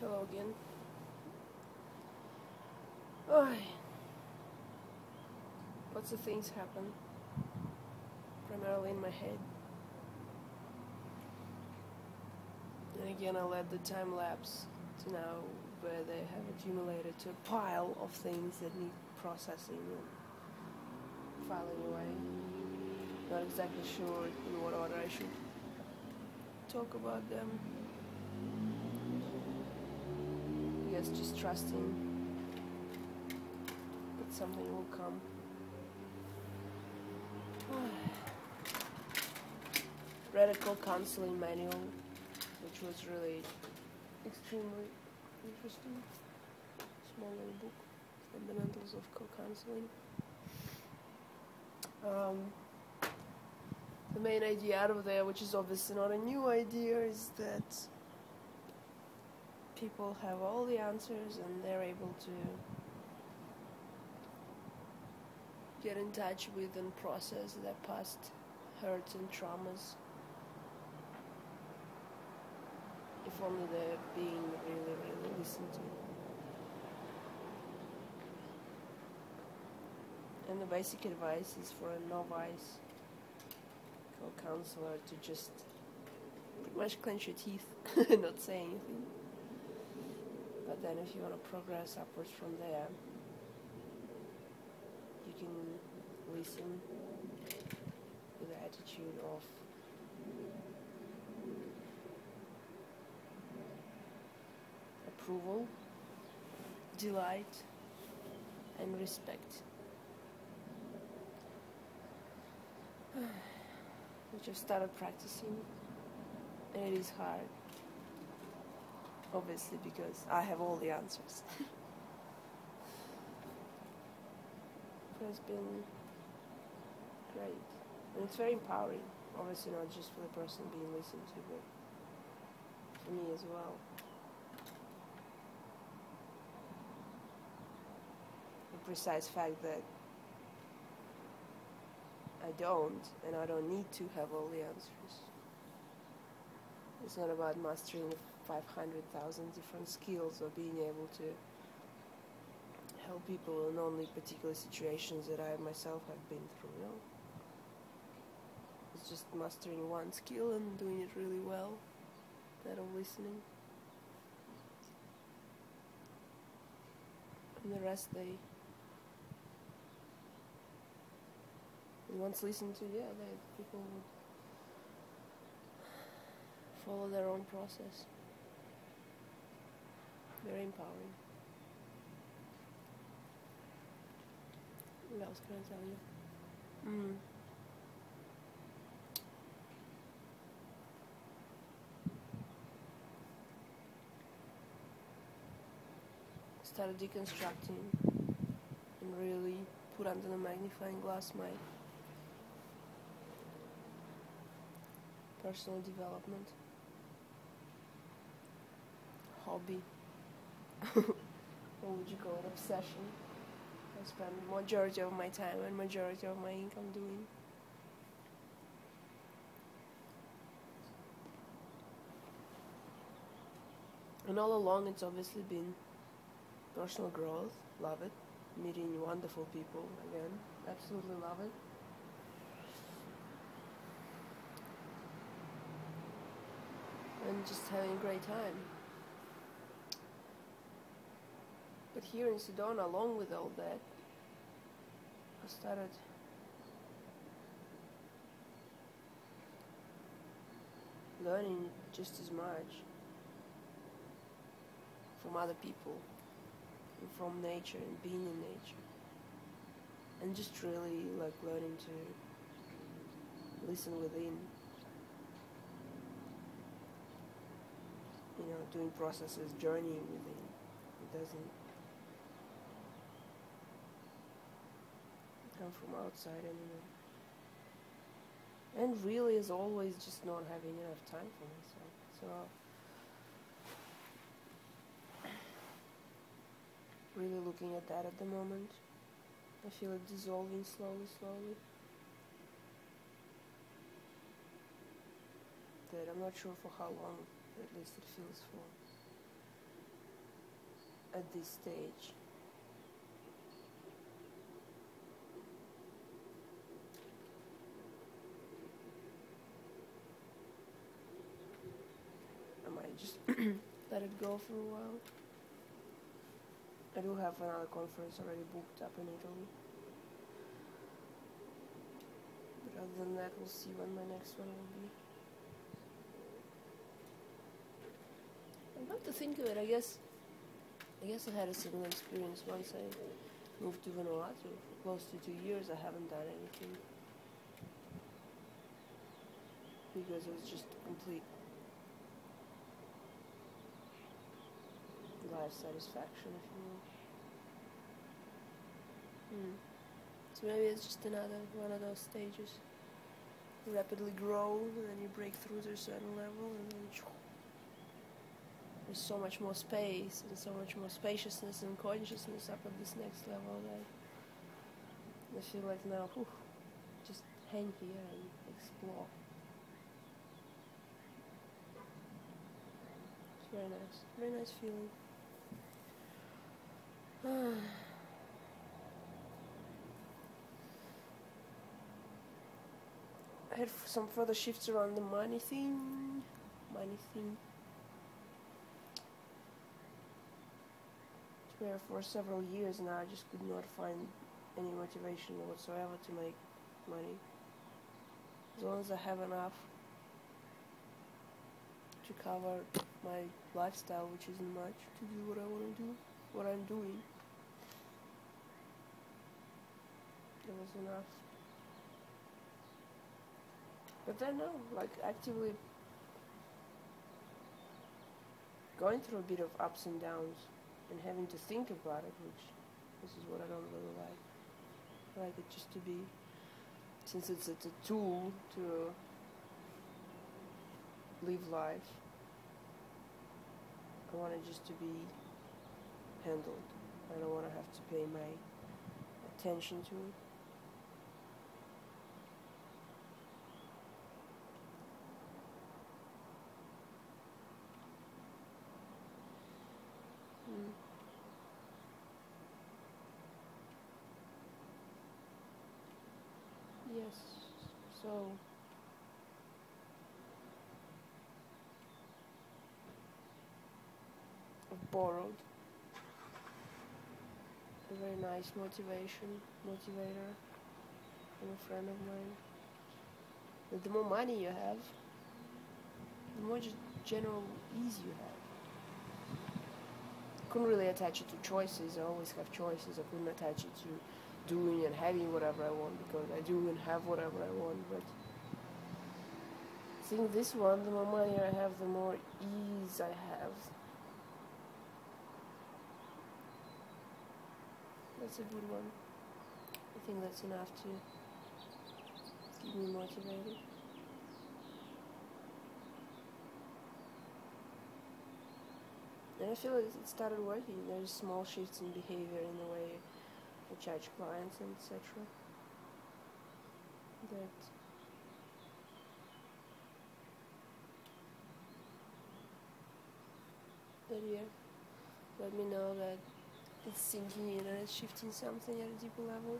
Hello again. Oh, lots of things happen, primarily in my head. And again, I let the time lapse to now where they have accumulated to a pile of things that need processing and filing away. Not exactly sure in what order I should talk about them. I guess just trusting that something will come. Radical counseling manual, which was really extremely interesting. Small little book, Fundamentals of Co-Counseling. The main idea out of there, which is obviously not a new idea, is that people have all the answers and they're able to get in touch with and process their past hurts and traumas if only they're being really listened to. And the basic advice is for a novice co-counselor to just pretty much clench your teeth and not say anything. But then if you want to progress upwards from there, you can listen with the attitude of approval, delight, and respect, which I've started practicing, and it is hard, obviously, because I have all the answers. But it's been great, and it's very empowering, obviously not just for the person being listened to, but for me as well. The precise fact that I don't, and I don't need to have all the answers. It's not about mastering 500,000 different skills or being able to help people in only particular situations that I myself have been through. No, it's just mastering one skill and doing it really well, that of listening. And the rest once listened to, people would follow their own process. Very empowering. What else can I tell you? Started deconstructing and really put under the magnifying glass my personal development hobby. What would you call it? Obsession. I spend the majority of my time and majority of my income doing. And all along it's obviously been personal growth. Love it. Meeting wonderful people again. Absolutely love it. And just having a great time. But here in Sedona, along with all that, I started learning just as much from other people and from nature and being in nature, and just really like learning to listen within, doing processes, journeying within. It doesn't come from outside anymore. And really, as always, just not having enough time for myself. So really looking at that at the moment. I feel it dissolving slowly. That I'm not sure for how long, at least it feels for. at this stage. I might just let it go for a while. I do have another conference already booked up in Italy. But other than that, we'll see when my next one will be. I'd like to think of it, I guess I had a similar experience once I moved to Vanuatu. For close to 2 years I haven't done anything. Because it was just complete life satisfaction, if you will. So maybe it's just another one of those stages. You rapidly grow, and then you break through to a certain level, and then there's so much more space and so much more spaciousness and consciousness up at this next level that I feel like now, just hang here and explore. It's very nice feeling. I had some further shifts around the money thing. Where for several years now I just could not find any motivation whatsoever to make money. As long as I have enough to cover my lifestyle, which isn't much, to do what I want to do, what I'm doing, that was enough. But then no, like actively going through a bit of ups and downs and having to think about it, which this is what I don't really like. I like it just to be, since it's a tool to live life, I want it just to be handled. I don't want to have to pay my attention to it. Yes, so I've borrowed a very nice motivator from a friend of mine. But the more money you have, the more just general ease you have. I couldn't really attach it to choices. I always have choices. I couldn't attach it to doing and having whatever I want, because I do and have whatever I want. But I think this one, the more money I have, the more ease I have. That's a good one. I think that's enough to keep me motivated. And I feel it started working. There's small shifts in behavior in the way I charge clients and etc. That let me know that it's sinking in and it's shifting something at a deeper level.